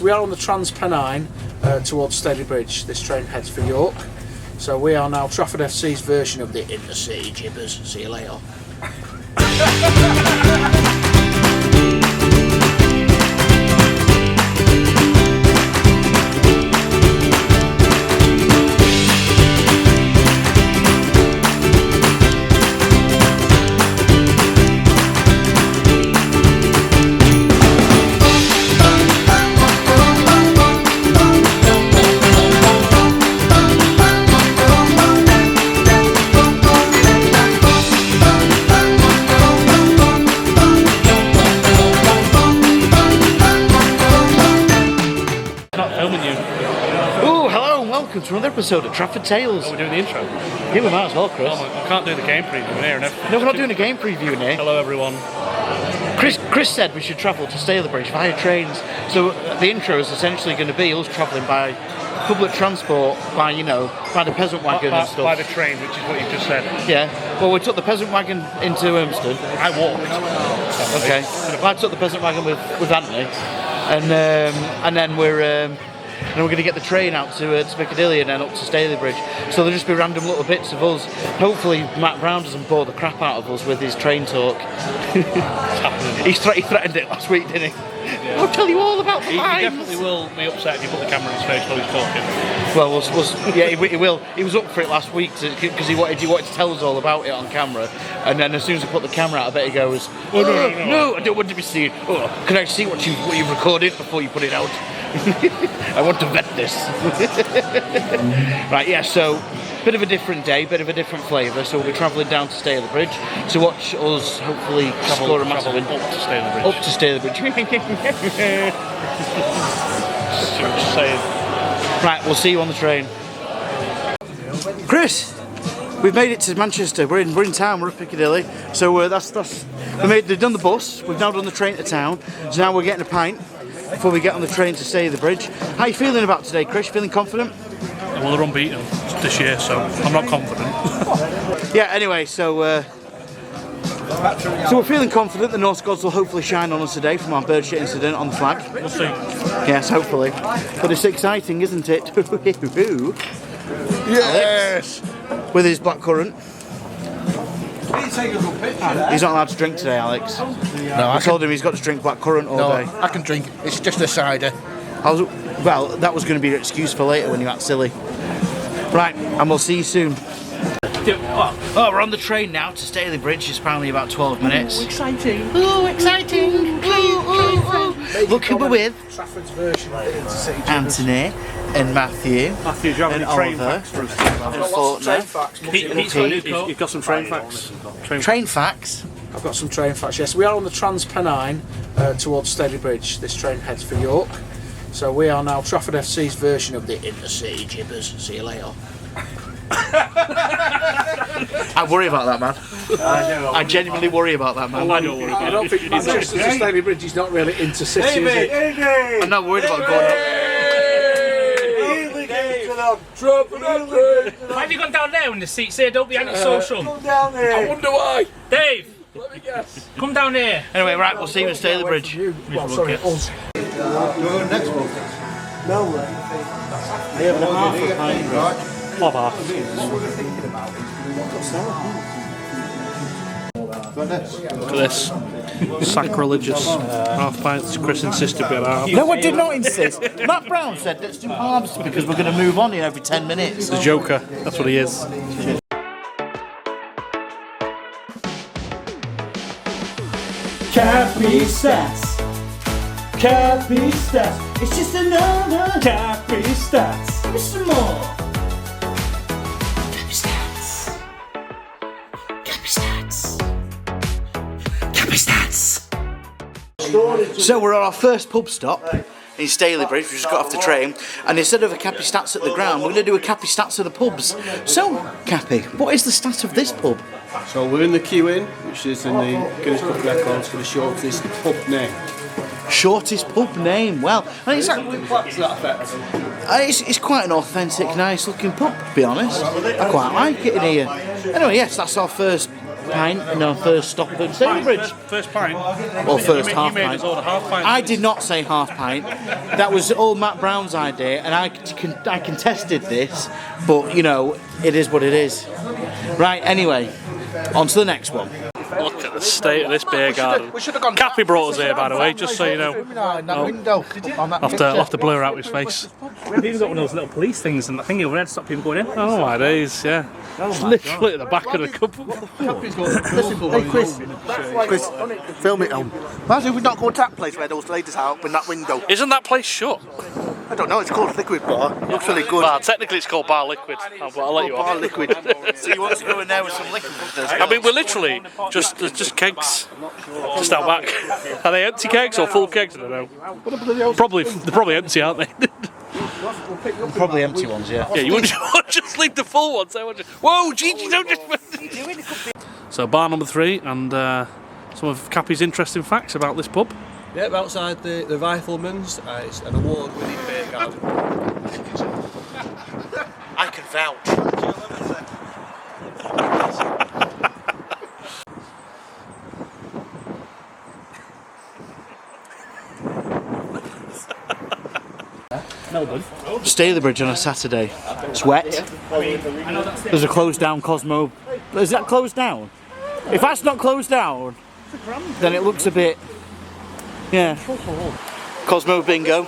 Yes, we are on the Transpennine towards Stalybridge. This train heads for York. So we are now Trafford FC's version of the Intercity Jibbers. See you later. Welcome to another episode of Trafford Tales. Oh, we're doing the intro? Yeah, we might as well, Chris. Oh, I can't do the game preview in here and everything. No, we're not doing a game preview in here. Hello, everyone. Chris said we should travel to Stalybridge via trains. So the intro is essentially going to be us travelling by public transport, by the peasant wagon and stuff. By the train, which is what you just said. Yeah. Well, we took the peasant wagon into Urmston. I walked. Okay. Well, I took the peasant wagon with Anthony, and then we're going to get the train out to Piccadilly and then up to Stalybridge. So there'll just be random little bits of us. Hopefully Matt Brown doesn't bore the crap out of us with his train talk. He threatened it last week, didn't he? Yeah. I'll tell you all about the lines. He definitely will be upset if you put the camera in his face while he's talking. Well, yeah, he will. He was up for it last week because he wanted to tell us all about it on camera. And then as soon as I put the camera out, I bet he goes, "Oh no, I don't want to be seen. Oh, can I see what you've recorded before you put it out? I want to vet this." Right, yeah. So bit of a different day, bit of a different flavour. So we'll be travelling down to Stalybridge to watch us hopefully score a massive win. Up to Stalybridge. Right, we'll see you on the train. Chris, we've made it to Manchester. We're in town. We're at Piccadilly. So they've done the bus. We've now done the train to town. So now we're getting a pint before we get on the train to Stalybridge. How are you feeling about today, Chris? Feeling confident? Well, they're unbeaten this year, so I'm not confident. Yeah. Anyway, so we're feeling confident the North Gods will hopefully shine on us today from our bird shit incident on the flag. We'll see. Yes, hopefully. But it's exciting, isn't it? Yes! With his blackcurrant. He's not allowed to drink today, Alex. No, I told him he's got to drink blackcurrant all day. I can drink. It's just a cider. Well, that was going to be your excuse for later when you act silly. Right, and we'll see you soon. Oh, we're on the train now to Stalybridge. It's apparently about 12 minutes. Ooh, exciting! Ooh, exciting! Ooh. Look who we're with. Trafford's version of the Intercity Anthony and Matthew. Matthew, do you have any train facts for us? Train facts. You've got some train facts? Train facts? I've got some train facts, yes. We are on the Transpennine towards Stalybridge. This train heads for York. So we are now Trafford FC's version of the Intercity Jibbers. See you later. I worry about that, man. I genuinely worry about that, man. I don't worry about it. I don't think Manchester to Stalybridge is not really intercity, is it? I'm not worried about going up. Why have you gone down there when the seats here? Don't be antisocial. Come down here. I wonder why. Dave, Let me guess. come down here. Anyway, right, we'll see you at Stalybridge. Well, sorry, us. Look at this. Sacrilegious half pints. Chris insisted we had half. No, I did not insist. Matt Brown said let's do halves because we're going to move on in every 10 minutes. The Joker. That's what he is. Cappy Stats. Cappy Stats. It's just another Cappy Stats. Give me some more. Cappy Stats. Cappy Stats. Cappy Stats. So we're at our first pub stop in Stalybridge. We just got off the train, and instead of a Cappy Stats at the ground, we're going to do a Cappy Stats at the pubs. So, Cappy, what is the stat of this pub? So we're in the queue in, which is in the Guinness Book of Records for the shortest pub name. Shortest pub name. Well, I think To that effect. it's quite an authentic, nice looking pub, to be honest. I quite like it in here. Anyway, yes, that's our first pint in our first stop at Stalybridge. First pint. Or first You half made pint. us order half pint. I did not say half pint. That was all Matt Brown's idea, and I contested this, but you know, it is what it is. Right, anyway, on to the next one. Look at the state of this beer garden. We should have gone. Cappy brought us here, by the way, just so you know. In that window. On that I'll have to blur out his face. We've even got one of those little police things and I think overhead to stop people going in. Oh my days, yeah. It's literally at the back of the cup. Hey Chris, film it on. Why did we not go to that place where those ladies are up in that window? Isn't that place shut? I don't know, it's called Liquid Bar. Looks really good. Well, technically it's called Bar Liquid, but I'll let you Bar off. Liquid. So you want to go in there with some liquid? I mean, we're literally just kegs, just out back. Are they empty kegs or full kegs? I don't know. They're probably empty, aren't they? Probably empty ones, yeah. Yeah, you wouldn't just leave the full ones. Whoa, Gigi, don't just. So bar number 3 and some of Cappy's interesting facts about this pub. Yep, outside the Rifleman's, it's an award-winning beer garden. I can vouch. Melbourne. Stalybridge on a Saturday. It's wet. There's a closed down Cosmo. Is that closed down? If that's not closed down, then it looks a bit. Yeah. Cosmo bingo.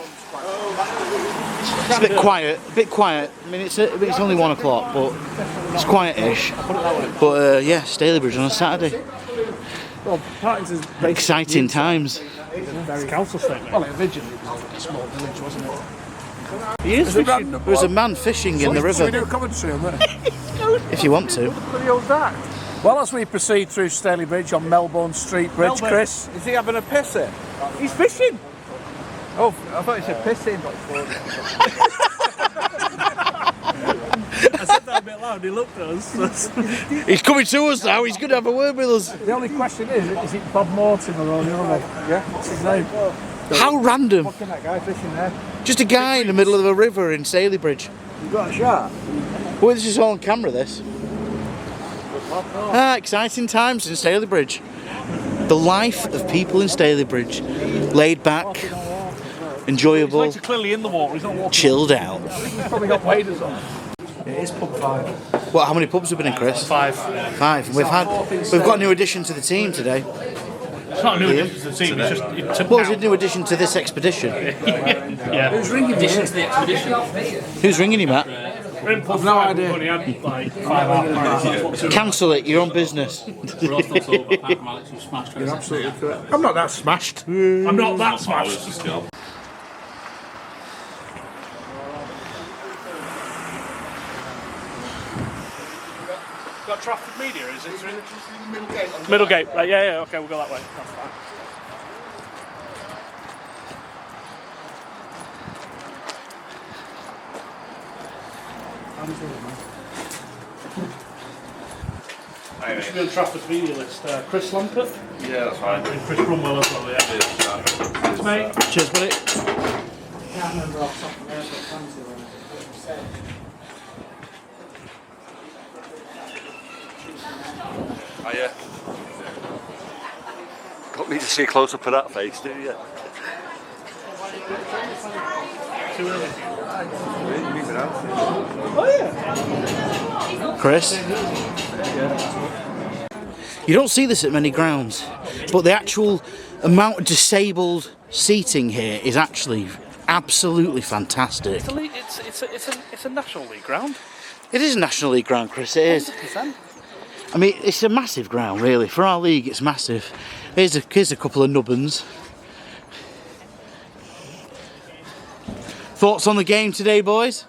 It's a bit quiet. A bit quiet. I mean, it's only 1 o'clock, but it's quiet-ish. But yeah, Stalybridge on a Saturday. Well, Partington's Exciting times. it's council statement. Well, originally it was a small village, wasn't it? He is fishing. There was a man fishing in the Should we do river. a commentary on that? If you want to. Well, as we proceed through Stalybridge on Melbourne Street Bridge, Chris. Is he having a piss here? He's fishing. Oh, I thought he said pissing. I said that a bit loud, he looked at us. He's coming to us now. He's going to have a word with us. The only question is it Bob Morton or Ronnie Other? Yeah. What's his name? How random. Fucking that guy fishing there. Just a guy in the middle of a river in Stalybridge. You got a shot? Well, this is all on camera, this. Exciting times in Stalybridge. The life of people in Stalybridge. Laid back, enjoyable, He's clearly in the water. He's not walking. chilled out. Probably got waders on. It is pub 5. What? How many pubs have been in, Chris? 5. 5. We've got a new addition to the team today. It's not a new addition to the team. It's just. What was a new addition to this expedition? Yeah. Who's ringing me? Who's ringing you, Matt? I've no idea. Only had like 5 half. Cancel it. You're on business. You're absolutely correct. I'm not that smashed. I'm not that smashed. Got Trafford Media, is it? Middle gate. Right, yeah, okay, we'll go that way. That's fine. We should be on Trafford Media list. Chris Lampert Yeah, that's fine. and Chris Brumwell as well, yeah. Thanks, mate. Cheers, buddy. Can't remember off the top of my head what fancy Oh, yeah. Don't need to see a close up of that face, do you? Chris? You don't see this at many grounds, but the actual amount of disabled seating here is actually absolutely fantastic. It's a National League ground. It is a National League ground, Chris, it is. 100%. I mean, it's a massive ground, really. For our league, it's massive. Here's a couple of nubbins. Thoughts on the game today, boys?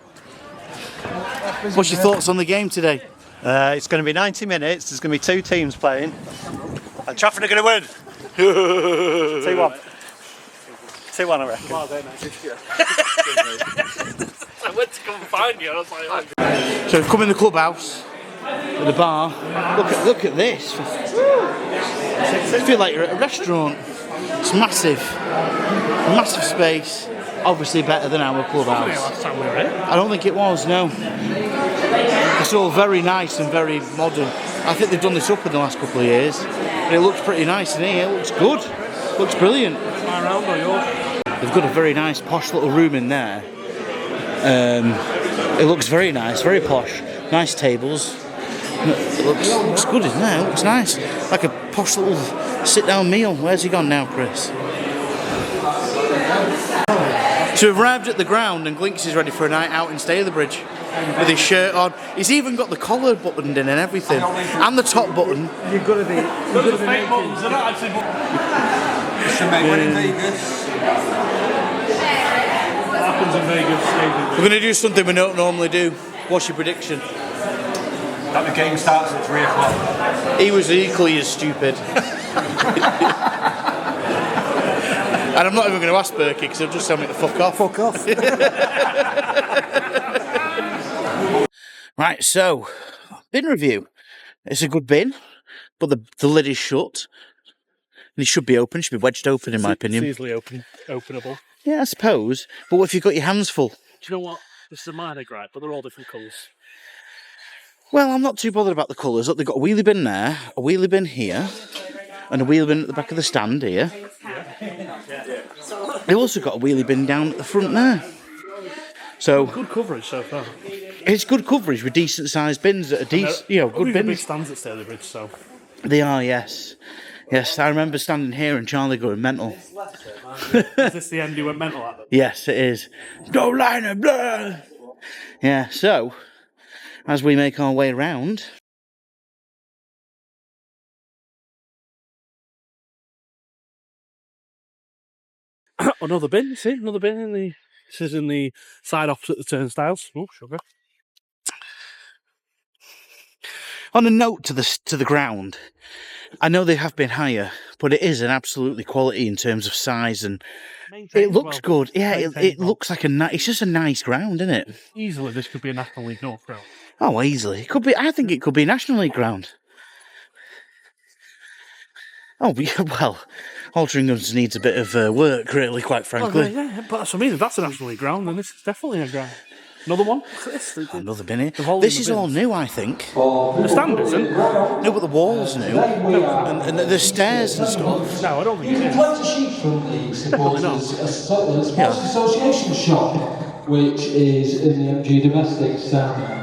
What's your thoughts on the game today? It's going to be 90 minutes. There's going to be 2 teams playing, and Trafford are going to win. 2-1. 2-1, I reckon. I went to come find you. I was like, oh. So we've come in the clubhouse, at the bar. Look at this. I feel like you're at a restaurant. It's massive. Massive space. Obviously better than our clubhouse. Last time we were here. I don't think it was, no. It's all very nice and very modern. I think they've done this up in the last couple of years. And it looks pretty nice in here. It looks good. Looks brilliant. They've got a very nice posh little room in there. It looks very nice, very posh. Nice tables. It looks good in there. It looks nice. Like a posh little sit-down meal. Where's he gone now, Chris? So we've arrived at the ground and Glinks is ready for a night out in Stalybridge with his shirt on. He's even got the collar buttoned in and everything, and the top button. You've got to be. Those are fake buttons, they're not actually buttons. We're in Vegas. What happens in Vegas? We're going to do something we don't normally do. What's your prediction? That the game starts at 3 o'clock. He was equally as stupid. And I'm not even going to ask Berkey because he'll just tell me to fuck off. Fuck off. Right, so, bin review. It's a good bin, but the lid is shut. And it should be open, should be wedged open in my opinion. It's easily openable. Yeah, I suppose. But what if you've got your hands full? Do you know what? This is a minor gripe, but they're all different colours. Well, I'm not too bothered about the colours. Look, they've got a wheelie bin there, a wheelie bin here, and a wheelie bin at the back of the stand here. They've also got a wheelie bin down at the front there. So Good coverage so far. it's good coverage with decent sized bins that are decent, you know, good We've got big bins. stands at Stalybridge, so. They are, yes. Yes, I remember standing here and Charlie going mental. Is this the end you went mental at them? Yes, it is. No liner, blah. Yeah, so as we make our way around. Another bin, see? Another bin in the. This is in the side opposite the turnstiles. Oh, sugar. On a note to the ground, I know they have been higher, but it is an absolutely quality in terms of size and it looks good. Yeah, it looks like it's just a nice ground, isn't it? Easily, this could be a National League North ground. Oh, easily. It could be. I think it could be National League ground. Oh, well, Altrincham needs a bit of work, really, quite frankly. Oh, yeah, but that's what I mean. If that's a National League ground, then this is definitely a ground. Another one? Another bin here. volume This of is all bins. new, I think. The stand isn't? No, but the walls new. And the stairs and stuff. No, I don't think it is. Plenty sheet from the supporters Sports Association shop, which is in the MG Domestic stand.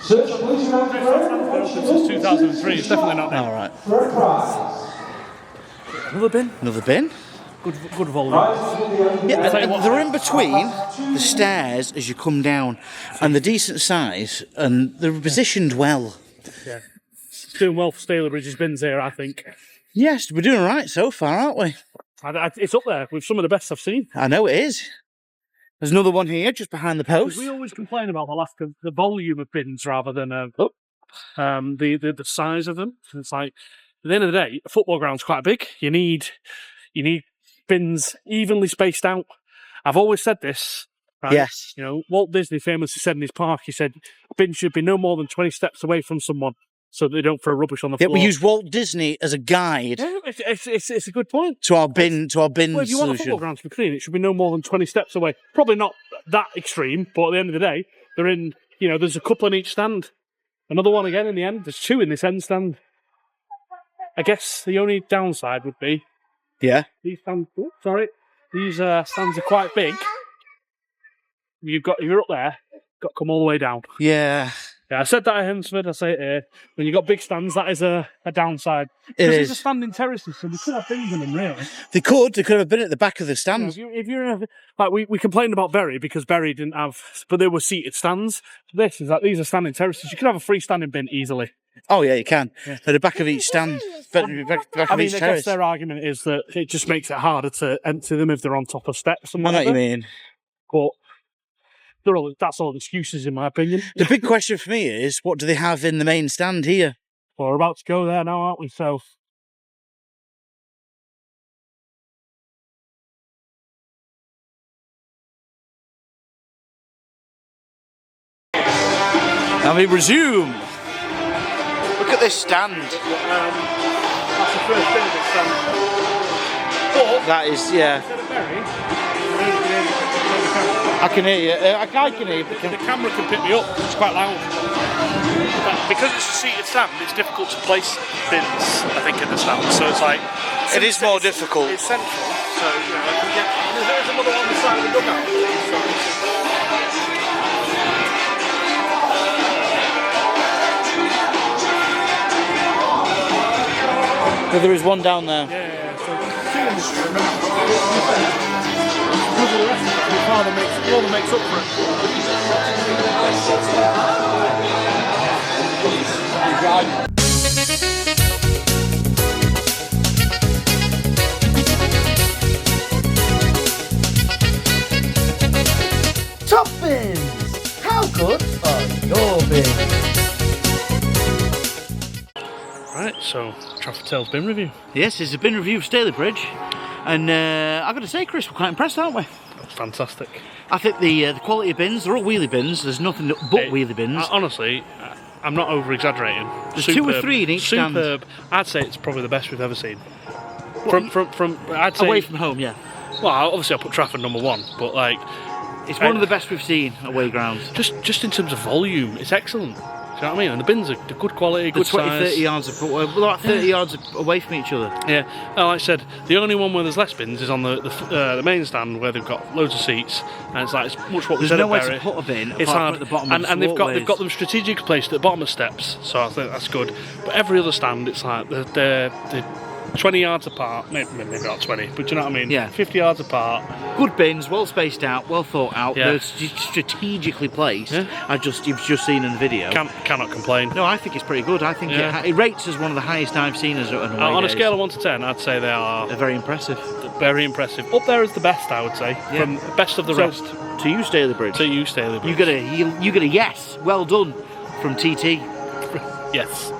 Search please around Since 2003, it's definitely not All there. right. for a prize. Another bin? Another bin. Good volume. Yeah, tell you and what- they're in between the stairs as you come down, and they're decent size, and they're positioned well. Yeah. It's doing well for Stalybridge's bins here, I think. Yes, we're doing all right so far, aren't we? It's up there with some of the best I've seen. I know it is. There's another one here, just behind the post. We always complain about the lack of the volume of bins rather than the size of them. It's like at the end of the day, a football ground's quite big. You need bins evenly spaced out. I've always said this. Right? Yes. You know, Walt Disney famously said in his park, he said, a bin should be no more than 20 steps away from someone so that they don't throw rubbish on the Yeah, floor. we use Walt Disney as a guide Yeah, it's a good point. to our bin Well, if you want a solution. football ground to be clean, it should be no more than 20 steps away. Probably not that extreme, but at the end of the day, they're in, there's a couple in each stand. Another one again in the end. There's two in this end stand. I guess the only downside would be Yeah. these stands. Oh, sorry, these stands are quite big. You're up there, got to come all the way down. Yeah. Yeah, I said that at Hemsford, I say it here. When you've got big stands, that is a downside. It Because is. these are standing terraces, so we could have bins in them, really. They could have been at the back of the stand. If you're in we complained about Bury because Bury didn't have, but they were seated stands. This is these are standing terraces. You could have a freestanding bin easily. Oh yeah, you can. At the back of each stand, back of I each guess terrace. their argument is that it just makes it harder to empty them if they're on top of steps and I know what whatever. you mean. But that's all excuses, in my opinion. The big question for me is, what do they have in the main stand here? Well, we're about to go there now, aren't we? So. And we resume. Look at this stand. That's the first bit of the stand. But That is, yeah. instead of Bury, I can hear you. I can hear you. the camera can pick me up. It's quite loud. because it's a seated stand, it's difficult to place bins, I think, in the stand. So it's like... It is more difficult. It's central, so, you know, I can get... There's another one on the side of the dugout. So there is one down there. Yeah, so two in the street. Because of the rest of it, your father makes up for it. Top bins! How good are your bins? Right, so Trafford Tales bin review. Yes, it's a bin review of Stalybridge, and I've got to say, Chris, we're quite impressed, aren't we? Fantastic. I think the quality of bins, they're all wheelie bins, there's nothing but wheelie bins. Honestly, I'm not over-exaggerating. There's two or three in each stand. Superb. I'd say it's probably the best we've ever seen. From I'd say... Away from home, yeah. Well, obviously I'll put Trafford number one, but like... It's one of the best we've seen away grounds. Just in terms of volume, it's excellent. Do you know what I mean? And the bins are good quality, good 20, size. 30 yards, about 30 yards away from each other. Yeah, and like I said, the only one where there's less bins is on the main stand where they've got loads of seats, and it's like it's much what we said. There's nowhere to put a bin. It's hard at the bottom, and they've got them strategically placed at the bottom of steps, so I think that's good. But every other stand, it's like they're 20 yards apart, maybe not 20, but do you know what I mean? Yeah. 50 yards apart. Good bins, well spaced out, well thought out. Yeah. They're strategically placed. Yeah. You've just seen in the video. Cannot complain. No, I think it's pretty good. I think it rates as one of the highest I've seen as an away On a days. scale of 1 to 10, I'd say they're very impressive. Very impressive. Up there is the best, I would say. Yeah. From best of the rest. To you, Stalybridge. To you, Stalybridge. You get a yes. Well done from TT. Yes.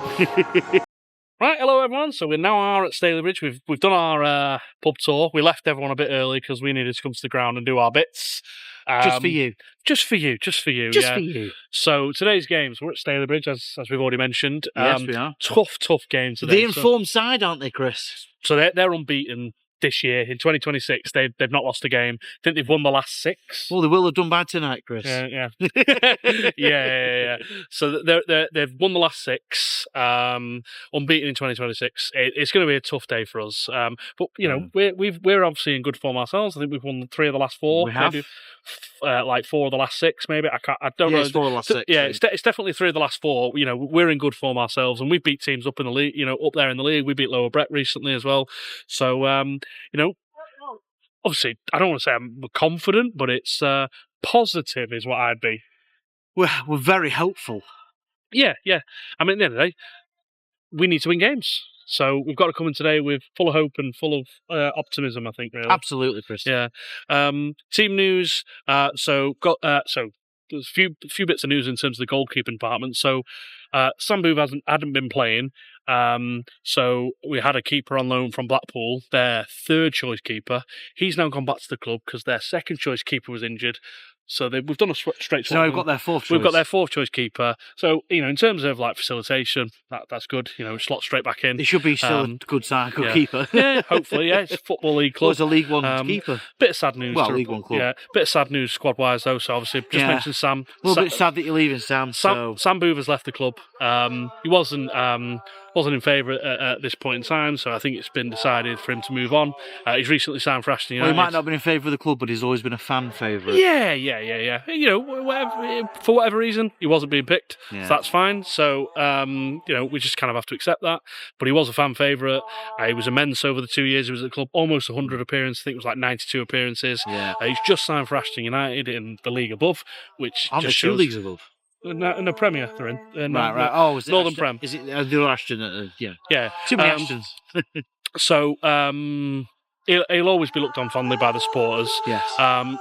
Right, hello everyone. So we now are at Stalybridge. We've done our pub tour. We left everyone a bit early because we needed to come to the ground and do our bits. Just for you. Just for you. For you. So today's games, we're at Stalybridge, as we've already mentioned. Yes, we are. Tough game today. The informed side, aren't they, Chris? So they're unbeaten this year. In 2026, they've not lost a game. I think they've won the last 6. Well, they will have done by tonight, Chris. Yeah. yeah. So they've won the last 6, unbeaten in 2026. It's going to be a tough day for us. But you know, we're obviously in good form ourselves. I think we've won 3 of the last 4. We have. Maybe, like 4 of the last 6, maybe. I don't know. It's 4 of the last 6. Yeah, it's definitely 3 of the last 4. You know, we're in good form ourselves, and we've beat teams up in the league. You know, up there in the league. We beat Lower Brett recently as well. So you know, obviously, I don't want to say I'm confident, but it's positive is what I'd be. We're very hopeful. Yeah. I mean, at the end of the day, we need to win games. So we've got to come in today with full of hope and full of optimism, I think, really. Absolutely, Chris. Yeah. Team news. So there's a few bits of news in terms of the goalkeeping department. So Sam Booth hadn't been playing. So we had a keeper on loan from Blackpool, their 3rd choice keeper. He's now gone back to the club because their 2nd choice keeper was injured. So we've done a straight swap. So we've got their 4th choice. We've got their 4th choice keeper. So, you know, in terms of like facilitation, that's good. You know, slot straight back in. It should be still a good keeper. Yeah, hopefully, yeah. It's a Football League club. Well, it's a League One keeper. Bit of sad news. Well, League One club. Yeah, bit of sad news squad-wise though. So obviously, just mentioned Sam. A little bit sad that you're leaving, Sam. Sam Booth has left the club. He wasn't in favour at this point in time, so I think it's been decided for him to move on. He's recently signed for Ashton United. Well, he might not have been in favour of the club, but he's always been a fan favourite. Yeah. You know, for whatever reason, he wasn't being picked. Yeah. So that's fine. So, you know, we just kind of have to accept that. But he was a fan favourite. He was immense over the 2 years he was at the club. Almost 100 appearances. I think it was like 92 appearances. Yeah. He's just signed for Ashton United in the league above, which Aren't just there 2 shows... leagues above? In the Premier, they're in. Right. Oh, is it Northern Ashton? Prem? Is it the other Ashton? Yeah. Yeah. Too many Ashtons. So, he'll always be looked on fondly by the supporters. Yes.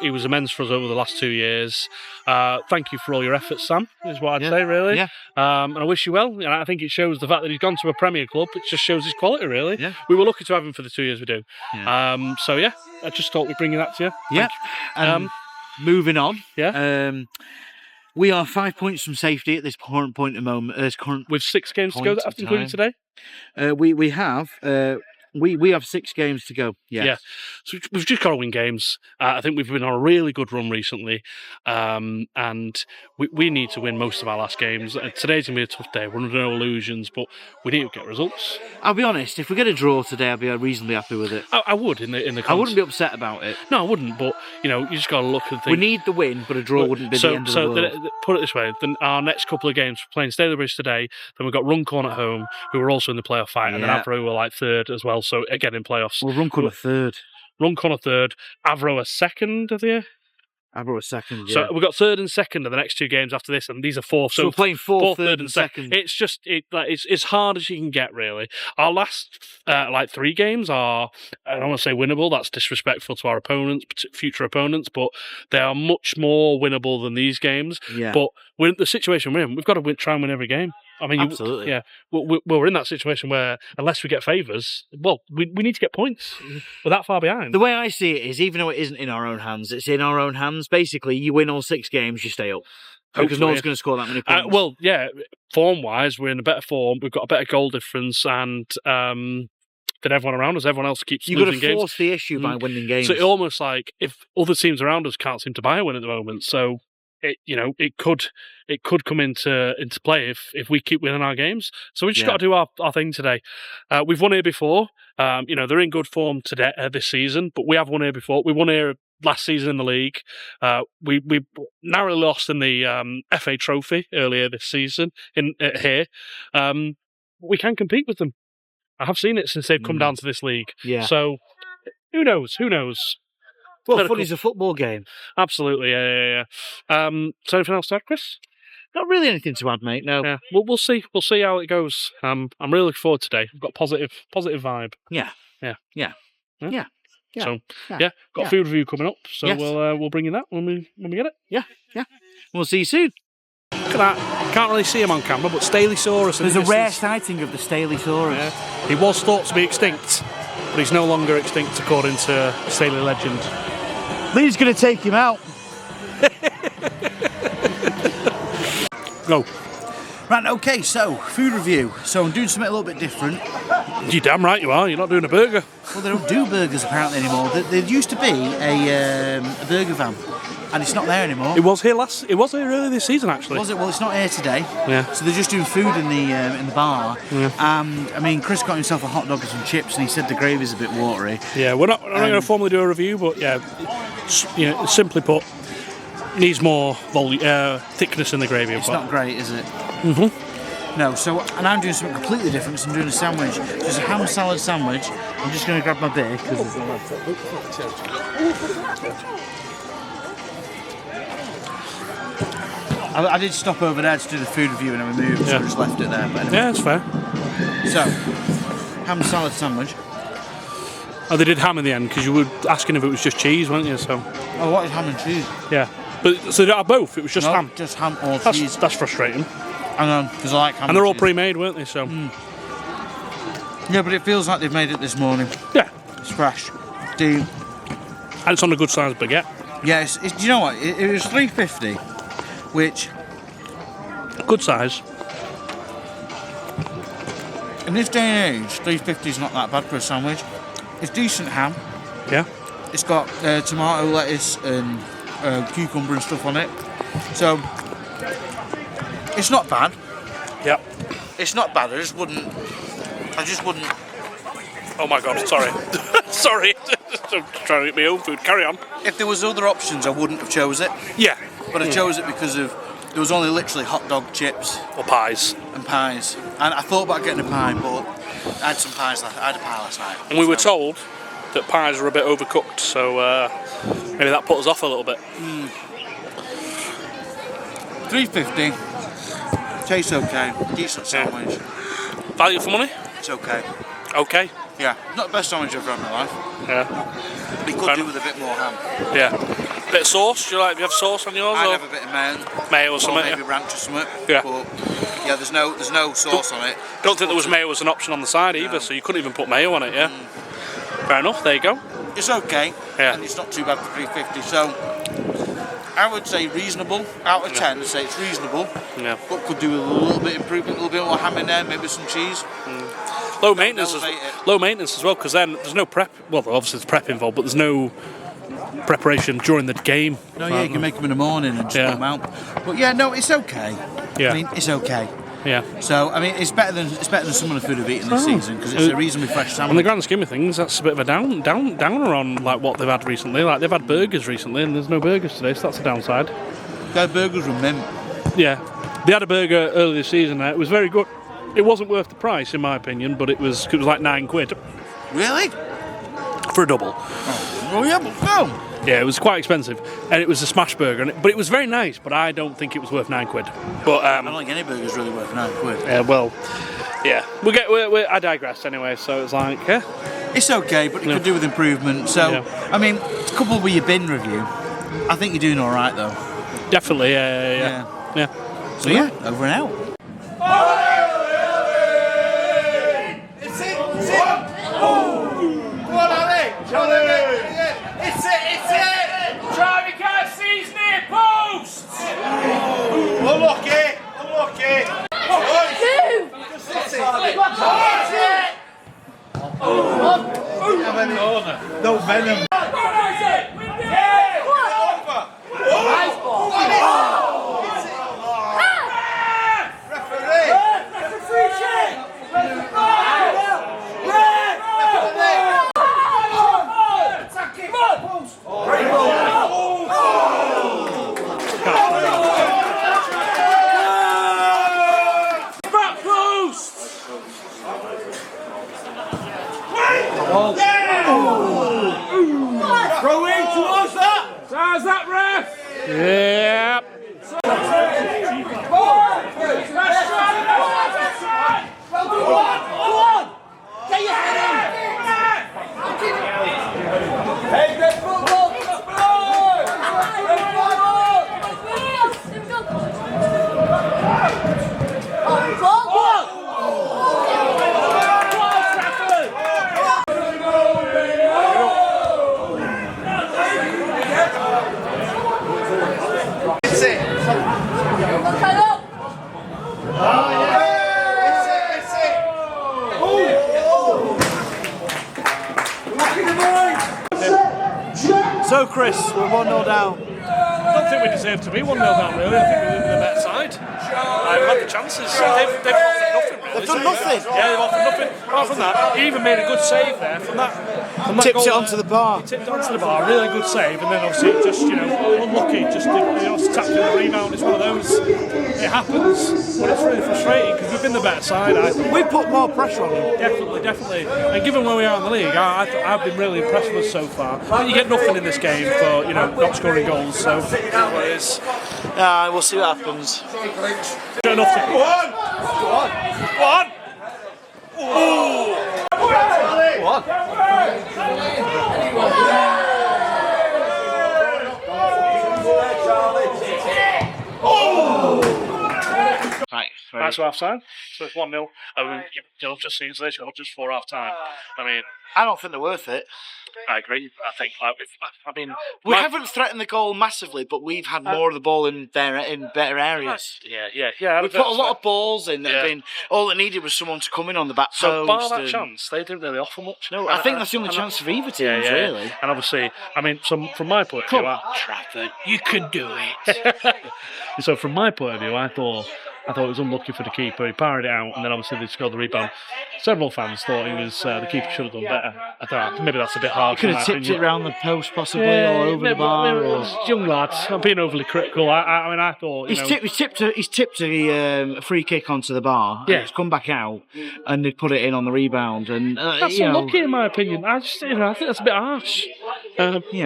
He was immense for us over the last 2 years. Thank you for all your efforts, Sam, is what I'd say, really. Yeah. And I wish you well. And I think it shows the fact that he's gone to a Premier club. It just shows his quality, really. Yeah. We were lucky to have him for the 2 years we do. Yeah. So, yeah, I just thought we'd bring that to you. Yeah. Moving on. Yeah. We are 5 points from safety at this current point at the moment. With 6 games to go, that's included today? We have We have 6 games to go. Yes. Yeah, so we've just got to win games. I think we've been on a really good run recently, and we need to win most of our last games. Today's going to be a tough day. We're under no illusions, but we need to get results. I'll be honest, if we get a draw today, I'll be reasonably happy with it. I would in the. I wouldn't be upset about it. No, I wouldn't. But you just got to look and think. We need the win, but a draw wouldn't be the end of the world. Put it this way: our next couple of games, we're playing Stalybridge today. Then we've got Runcorn at home, who are also in the playoff fight, and then Avro were like third as well. So again in playoffs. Well, Runcorn a third. Runcorn a third. Avro a second of the year. Avro a second. Yeah. So we've got third and second of the next 2 games after this, and these are fourth. So we're playing fourth, third, and second. It's just it's hard as you can get, really. Our last 3 games are, I don't want to say winnable. That's disrespectful to our opponents, future opponents, but they are much more winnable than these games. Yeah. But we're in the situation we're in. We've got to try and win every game. I mean, absolutely. We're in that situation where unless we get favours, well, we need to get points. We're that far behind. The way I see it is, even though it isn't in our own hands, it's in our own hands. Basically, you win all 6 games, you stay up. Because no one's going to score that many points. Form-wise, we're in a better form. We've got a better goal difference, and than everyone around us. Everyone else keeps losing games. You've got to force the issue by winning games. So it's almost like if other teams around us can't seem to buy a win at the moment, so it could come into play if we keep winning our games. So we just got to do our thing today. We've won here before. They're in good form today this season, but we have won here before. We won here last season in the league. We narrowly lost in the FA Trophy earlier this season here. We can compete with them. I have seen it since they've come down to this league. Yeah. So who knows? Who knows? Well, footy's a football game. Absolutely, yeah. So anything else to add, Chris? Not really anything to add, mate. No. Yeah. We'll see. We'll see how it goes. I'm really looking forward today. We've got positive vibe. Yeah. So got a food review coming up. So we'll bring you that when we get it. Yeah. We'll see you soon. Look at that. Can't really see him on camera, but Stalesaurus. There's a rare sighting of the Stalesaurus. Yeah. He was thought to be extinct, but he's no longer extinct according to Staley legend. Lee's going to take him out. Go. Right, okay, so, food review. So I'm doing something a little bit different. You're damn right you are. You're not doing a burger. Well, they don't do burgers apparently anymore. There used to be a burger van, and it's not there anymore. It was here earlier this season, actually. Was it? Well, it's not here today. Yeah. So they're just doing food in the bar. Yeah. And I mean, Chris got himself a hot dog and some chips, and he said the gravy's a bit watery. Yeah, we're not going to formally do a review, but simply put, needs more thickness in the gravy. It's not great, is it? Mm-hmm. No. So, and I'm doing something completely different. So I'm doing a sandwich, just a ham salad sandwich. I'm just going to grab my beer because I did stop over there to do the food review and then we moved, so I just left it there. But anyway. Yeah, that's fair. So, ham salad sandwich. Oh, they did ham in the end because you were asking if it was just cheese, weren't you? So. Oh, what is ham and cheese? Yeah, but so they don't have both. It was just ham. Just ham or cheese. That's frustrating. Because I like ham. And they're all cheese. pre-made, weren't they? So. Yeah, but it feels like they've made it this morning. Yeah. It's fresh. Deep. And it's on a good size baguette. Yeah, do you know what? It was $3.50, which. Good size. In this day and age, $3.50 is not that bad for a sandwich. It's decent ham. Yeah. It's got tomato, lettuce, and cucumber and stuff on it. So it's not bad. Yeah. It's not bad. I just wouldn't. Oh my God! Sorry. Sorry. I'm trying to eat my own food. Carry on. If there was other options, I wouldn't have chose it. Yeah. But I chose it because there was only literally hot dog, chips, or pies. And pies. And I thought about getting a pie, but I had some pies. I had a pie last night. And we were told that pies are a bit overcooked, so maybe that put us off a little bit. $3.50. Tastes okay. Decent sandwich. Value for money? It's okay. Okay. Yeah. Not the best sandwich I've ever had in my life. Yeah. But you could do with a bit more ham. Yeah. Bit of sauce? Do you have sauce on yours? I'd have a bit of mayo. Mayo or something? Maybe ranch or something. Yeah. But yeah, there's no sauce on it. Don't think there was mayo as an option on the side either, so you couldn't even put mayo on it, yeah? Fair enough, there you go. It's okay. Yeah. And it's not too bad for $3.50. So I would say reasonable. Out of 10, I'd say it's reasonable. Yeah. But could do with a little bit improvement, a little bit more ham in there, maybe some cheese. Low maintenance, elevate it. low maintenance as well, because then there's no prep. Well, obviously there's prep involved, but there's no preparation during the game. No, yeah, you can make them in the morning and just put them out. But yeah, no, it's okay. Yeah. I mean, it's okay. Yeah. So I mean, it's better than some of the food I've eaten this season because it's a reasonably fresh salmon. On the grand scheme of things, that's a bit of a downer on like what they've had recently. Like they've had burgers recently, and there's no burgers today, so that's a downside. Their burgers were mint. Yeah, they had a burger earlier this season. It was very good. It wasn't worth the price, in my opinion, but it was like £9 Really? for a double. Oh yeah, but no. Yeah, it was quite expensive, and it was a smash burger. But it was very nice. But I don't think it was worth £9. But I don't think any burger's really worth £9. Yeah, well, yeah. I digress anyway. So it's like, yeah, it's okay, but it could do with improvement. So I mean, coupled with your bin review, I think you're doing all right though. Definitely, yeah. So yeah, over and out. No venom. Yeah. So Chris, we're 1-0 down. I don't think we deserve to be 1-0 down, really. I think we're the better side. We've had the chances. They've offered nothing, really. They've done nothing? Yeah, they've offered nothing. Apart from that, he even made a good save there from that Tipped goal it onto the bar. He tipped it onto the bar, really good save, and then obviously just, unlucky, just tapped in the rebound. It's one of those, it happens, but it's really frustrating because we've been the better side. We put more pressure on them. Definitely. And given where we are in the league, I've been really impressed with us so far. But you get nothing in this game for, not scoring goals, so it is what it is. We'll see what happens. Go on! Ooh. Right, that's half time. So it's 1-0. You'll just see this, just for half time. I mean, I don't think they're worth it. I agree. I think we haven't threatened the goal massively, but we've had more of the ball in better areas. Yeah. We put a lot of balls in that have been. All it needed was someone to come in on the back so post. Bar that chance, they didn't really offer much. No, I think that's the only chance for either team, really. And obviously, I mean, from my point of view, Trafford, you can do it. So from my point of view, I thought it was unlucky for the keeper. He parried it out, and then obviously they scored the rebound. Several fans thought the keeper should have done better. I thought maybe that's a bit hard. Could have tipped it around the post possibly, or over the bar. Young lads, I'm being overly critical. I thought he's tipped a free kick onto the bar. Yeah, it's come back out, and they put it in on the rebound. And that's unlucky in my opinion. I think that's a bit harsh. He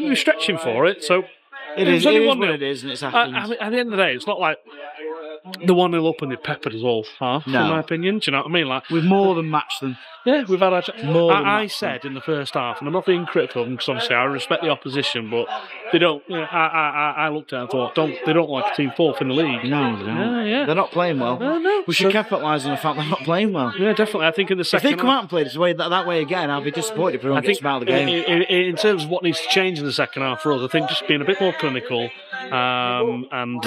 was stretching for it, so. It is what it is, and it's happened. At the end of the day, it's not like the 1-0 up and they've peppered us all half, in my opinion. Do you know what I mean? Like, we've more than matched them. Yeah, we've had our I said in the first half, and I'm not being critical because obviously I respect the opposition, but they don't. I looked at it and thought, they don't like a team fourth in the league. No, they don't. Yeah. They're not playing well. No. We should capitalise on the fact they're not playing well. Yeah, definitely. I think in the If second they come out and play this way, that way again, I'll be disappointed if we don't get them out of the game. In terms of what needs to change in the second half for us, I think just being a bit more clinical and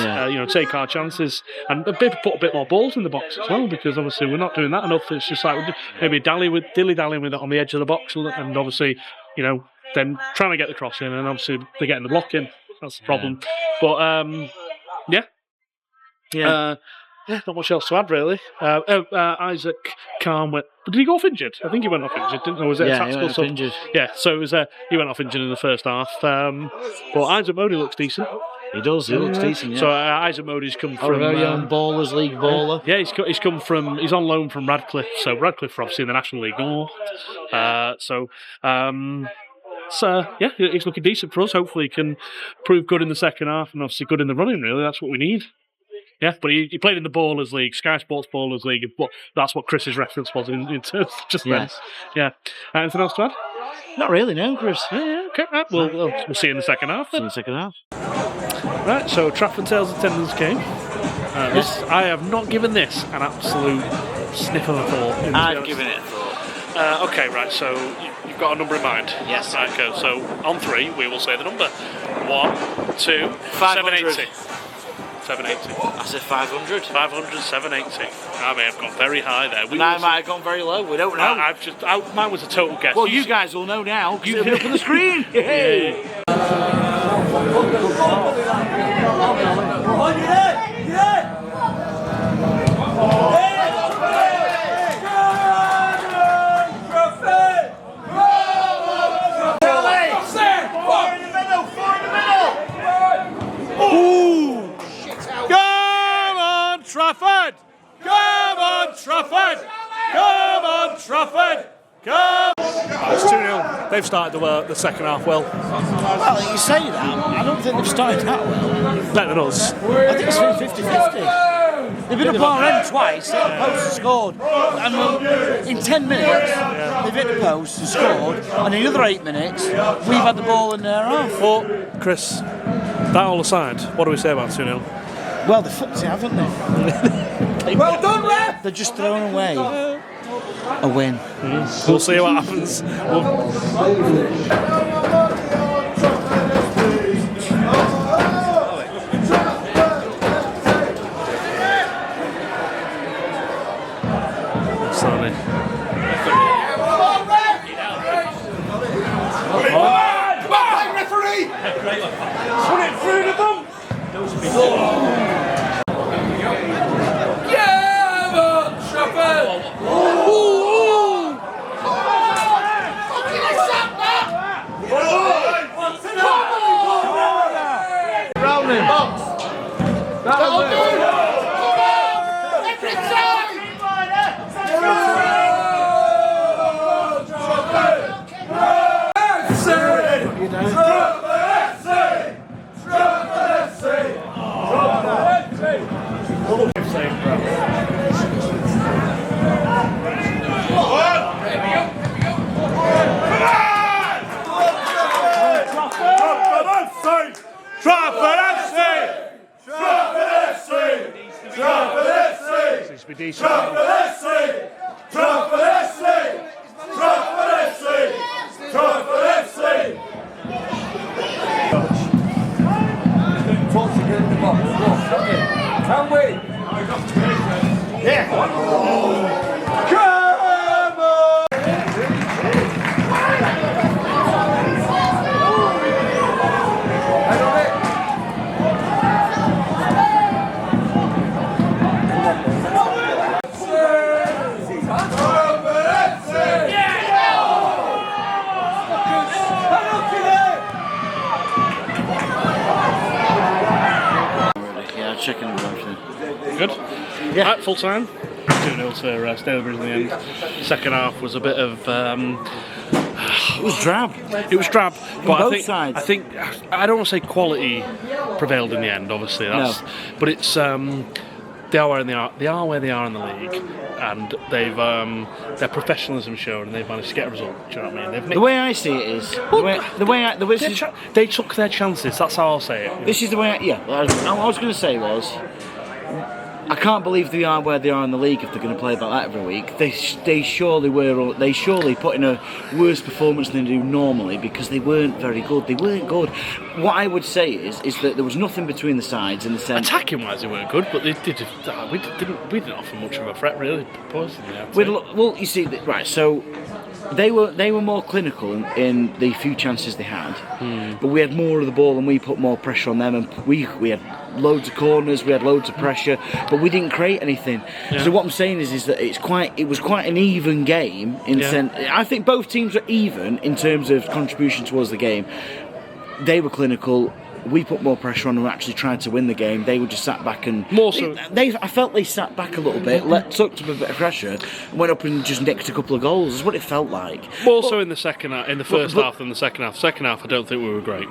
take our chances and put a bit more balls in the box as well, because obviously we're not doing that enough. It's just like maybe dilly-dallying with it on the edge of the box, and obviously, then trying to get the cross in, and obviously they're getting the block in. That's the problem. But not much else to add really. Isaac Calm did he go off injured? I think he went off injured, didn't he? Or was it a tactical sub? Injured. Yeah, so it was, he went off injured in the first half. But Isaac Modi looks decent. He does. He looks decent. Yeah. So Isaac Modi's come from very young Ballers League baller. Yeah, he's on loan from Radcliffe. So Radcliffe are obviously in the National League North. He's looking decent for us. Hopefully he can prove good in the second half and obviously good in the running, really. That's what we need. Yeah, but he played in the Ballers League, Sky Sports Ballers League. But that's what Chris's reference was in terms just then. Yeah. Anything else to add? Not really, no, Chris. Yeah, okay. Right. We'll see you in the second half then. See you in the second half. Right, so Trafford Tales attendance game. I have not given this an absolute sniff of a thought. I've given it a thought. Okay, right, so you've got a number in mind? Yes. Right, okay, so on 3, we will say the number. 1, 2, 500. 780. 780. I said 500. 500, 780. I may have gone very high there. I might have gone very low. We don't know. Mine was a total guess. Well, you guys will know now because it'll be up on the screen. Yay! Trafford! Come on, Trafford! Come on, Trafford! Come! It's 2-0. They've started the second half well. Well, you say that. I don't think they've started that well. Better than us. I think it's been 50-50. They've been up our end twice, hit the post and scored. And in 10 minutes, they've hit the post and scored. And in another 8 minutes, we've had the ball in their half. But, Chris, that all aside, what do we say about 2-0? Well, they fucked it, haven't they? Well done, lad! They're just thrown away a win. We'll see what happens. Sorry. Come on, referee! Put it through the bump! Good? Yeah. Right, full time. 2-0 to Stalybridge in the end. Second half was a bit of... it was drab. It was drab. But both sides. I think... I don't want to say quality prevailed in the end, obviously. But it's... they are where they are. They are where they are in the league, and they've their professionalism shown, and they've managed to get a result. Do you know what I mean? The way I see it is they took their chances. That's how I'll say it. This is the way. What I was going to say was, I can't believe they are where they are in the league if they're going to play about that every week. They surely were. They surely put in a worse performance than they do normally because they weren't very good. They weren't good. What I would say is that there was nothing between the sides in the sense. Attacking wise, they weren't good, but they did. We didn't offer much of a threat really. Personally, Well, you see, right? So they were more clinical in the few chances they had, but we had more of the ball and we put more pressure on them, and we had loads of corners, we had loads of pressure, but we didn't create anything. Yeah. So what I'm saying is that it was quite an even game in sense. I think both teams were even in terms of contribution towards the game. They were clinical. We put more pressure on and actually tried to win the game. They were just sat back and more so. I felt they sat back a little bit, took a bit of pressure, and went up and just nicked a couple of goals. That's what it felt like. More so in the first half than the second half. Second half, I don't think we were great.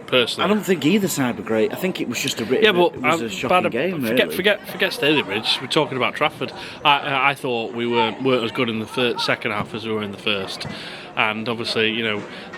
Personally, I don't think either side were great. I think it was just a bit. Yeah, but it was a shocking game. Forget Stalybridge. We're talking about Trafford. I thought we weren't as good in the second half as we were in the first. And obviously,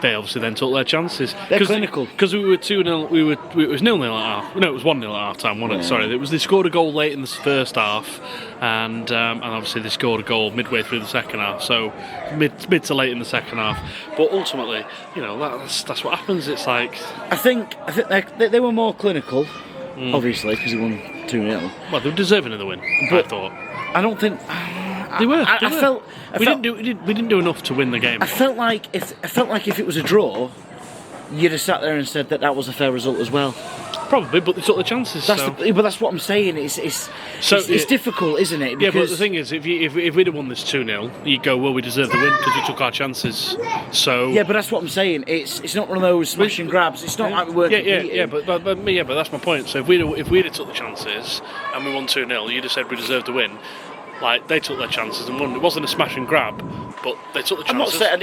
they obviously then took their chances. They're clinical. Because we were 2-0. It was 0-0 at half. No, it was 1-0 at half time, wasn't it? Sorry, they scored a goal late in the first half, and obviously they scored a goal midway through the second half. So mid to late in the second half. But ultimately, that's what happens. It's like I think they were more clinical, obviously, because they won 2-0. Well, they were deserving of the win. But I thought. I don't think. They were. We didn't do enough to win the game. I felt like if it was a draw, you'd have sat there and said that was a fair result as well. Probably, but they took the chances. But that's what I'm saying. It's difficult, isn't it? Because but the thing is, if we'd have won this 2-0, you'd go, well, we deserve the win because we took our chances. So yeah, but that's what I'm saying. It's not one of those smash and grabs. It's not like we were competing. But that's my point. So if we'd have took the chances and we won 2-0, you'd have said we deserved the win. Like, they took their chances and won. It wasn't a smash and grab, but they took the chances. I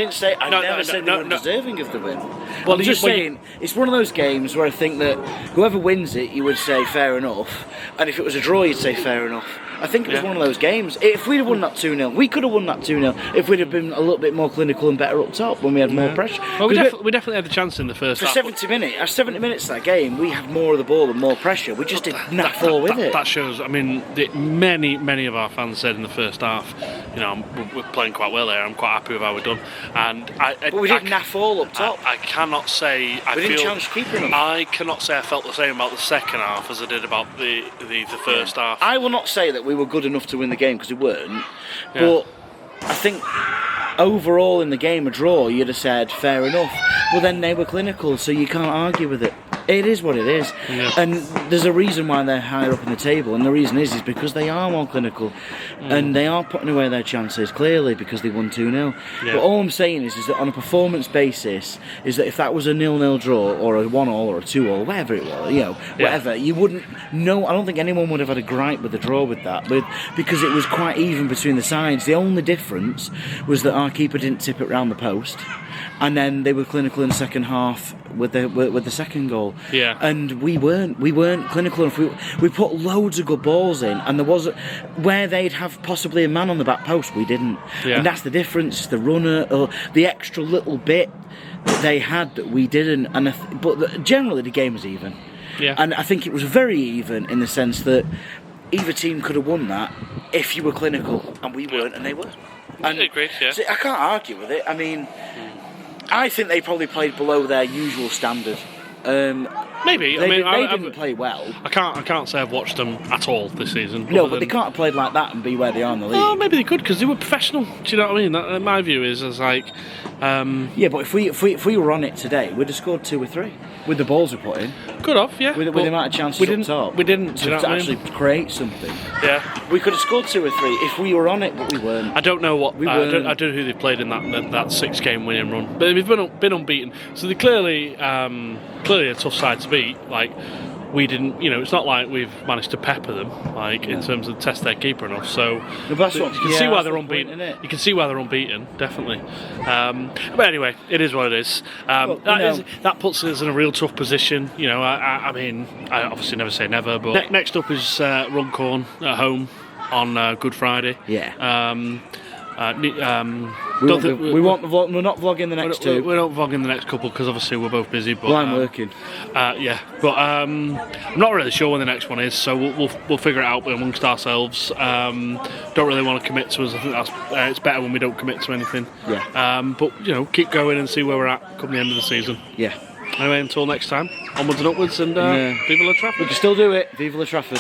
never said they were deserving of the win. Well, I'm just saying, it's one of those games where I think that whoever wins it, you would say fair enough, and if it was a draw, you'd say fair enough. I think it was one of those games. If we'd have won that 2-0, we could have won that 2-0 if we'd have been a little bit more clinical and better up top when we had more pressure. Well, we definitely had the chance in the first half. For 70 minutes of that game, we had more of the ball and more pressure. We just did naff all with it. That shows, I mean, many of our fans said in the first half, we're playing quite well there. I'm quite happy with how we're done. But we did naff all up top. I cannot say we didn't challenge keeper enough. I cannot say I felt the same about the second half as I did about the first half. I will not say that we were good enough to win the game because we weren't. But I think overall in the game, a draw, you'd have said fair enough. Well, then they were clinical, so you can't argue with it. It is what it is. Yeah. And there's a reason why they're higher up in the table, and the reason is because they are more clinical and they are putting away their chances, clearly, because they won 2-0. Yeah. But all I'm saying is that on a performance basis, is that if that was a 0-0 draw or a 1-1 or a 2-1, whatever it was, whatever, you wouldn't know. I don't think anyone would have had a gripe with the draw with that, because it was quite even between the sides. The only difference was that our keeper didn't tip it round the post. And then they were clinical in the second half with the second goal. Yeah. And we weren't clinical enough. We put loads of good balls in, and there was where they'd have possibly a man on the back post, we didn't. Yeah. And that's the difference. The runner or the extra little bit that they had that we didn't. But generally the game was even. Yeah. And I think it was very even in the sense that either team could have won that if you were clinical, and we weren't, and they were. And I agree. Yeah. So I can't argue with it. I mean. I think they probably played below their usual standard. Maybe. They didn't play well. I can't say I've watched them at all this season. No, but they can't have played like that and be where they are in the league. Oh, maybe they could because they were professional. Do you know what I mean? My view is like. Yeah, but if we were on it today, we'd have scored 2 or 3 with the balls we put in. Could have, yeah. With the amount of chances up top. We didn't. To actually create something. Yeah. We could have scored 2 or 3 if we were on it, but we weren't. I don't know what. I don't know who they played in that 6-game winning run, but they've been unbeaten. So they're clearly a tough side to beat. Like we didn't. It's not like we've managed to pepper them, like in terms of test their keeper enough. So The best one. you can see why they're unbeaten. You can see why they're unbeaten, definitely. But anyway, it is what it is. That puts us in a real tough position. I mean, I obviously never say never, but next up is Runcorn at home on Good Friday. Yeah. We won't vlog, we're not vlogging the next two. We're not vlogging the next couple because obviously we're both busy. But Well, I'm working. Yeah, but I'm not really sure when the next one is, so we'll figure it out amongst ourselves. Don't really want to commit to us. I think it's better when we don't commit to anything. Yeah. But keep going and see where we're at come the end of the season. Yeah. Anyway, until next time, onwards and upwards, and Viva La Trafford. We can still do it. Viva La Trafford.